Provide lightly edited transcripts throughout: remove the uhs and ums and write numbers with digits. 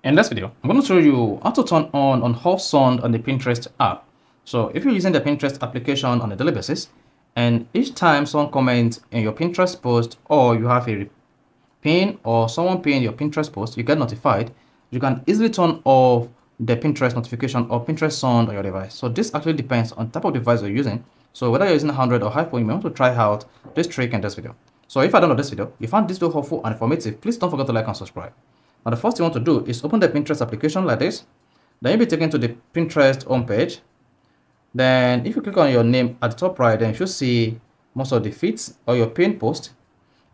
In this video, I'm going to show you how to turn on off sound on the Pinterest app. So if you're using the Pinterest application on a daily basis, and each time someone comments in your Pinterest post or you have a pin or someone pin your Pinterest post, you get notified, you can easily turn off the Pinterest notification or Pinterest sound on your device. So this actually depends on the type of device you're using. So whether you're using Android or iPhone, you may want to try out this trick in this video. So if I download this video, if you found this video helpful and informative, please don't forget to like and subscribe. Now the first thing you want to do is open the Pinterest application like this. Then you'll be taken to the Pinterest homepage. Then if you click on your name at the top right, then you should see most of the feeds or your pin post.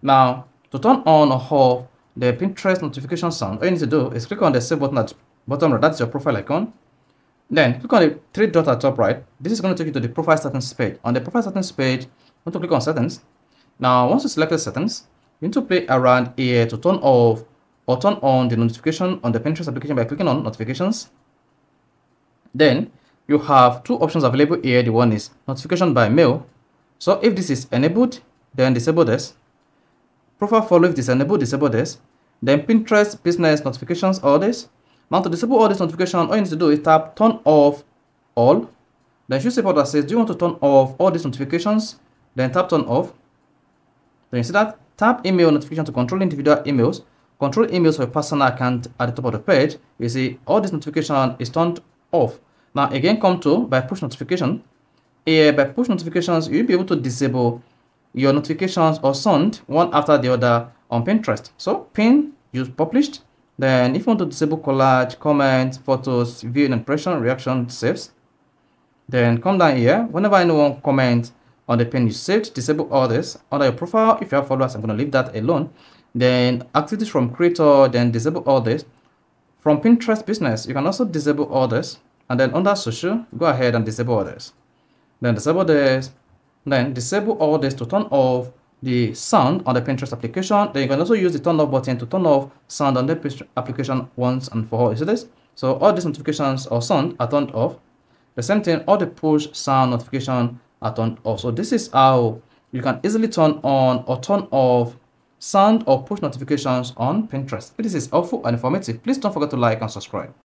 Now to turn on or off the Pinterest notification sound, all you need to do is click on the save button at the bottom right. That's your profile icon. Then click on the three dots at the top right. This is going to take you to the profile settings page. On the profile settings page, you want to click on settings. Now once you select the settings, you need to play around here to turn off or turn on the notification on the Pinterest application by clicking on notifications. Then you have two options available here. The one is notification by mail. So if this is enabled, then disable this. Profile follow if this is enabled, disable this. Then Pinterest business notifications, all this. Now to disable all this notification, all you need to do is tap turn off all. Then you see what that says, do you want to turn off all these notifications? Then tap turn off. Then you see that tap email notification to control individual emails. Control emails for your personal account at the top of the page. You see all this notification is turned off. Now again, come to by push notification. Here by push notifications, you'll be able to disable your notifications or sound one after the other on Pinterest. So pin, use published. Then if you want to disable collage, comments, photos, view and impression, reaction, saves. Then come down here. Whenever anyone comments on the pin you saved, disable all this. Under your profile, if you have followers, I'm going to leave that alone. Then activities from creator, then disable all this. From Pinterest business, you can also disable all this. And then under social, go ahead and disable all this. Then disable this. Then disable all this to turn off the sound on the Pinterest application. Then you can also use the turn off button to turn off sound on the Pinterest application once and for all. You see this? So all these notifications or sound are turned off. The same thing, all the push sound notification are turned off. So this is how you can easily turn on or turn off sound or push notifications on Pinterest. If this is helpful and informative, please don't forget to like and subscribe.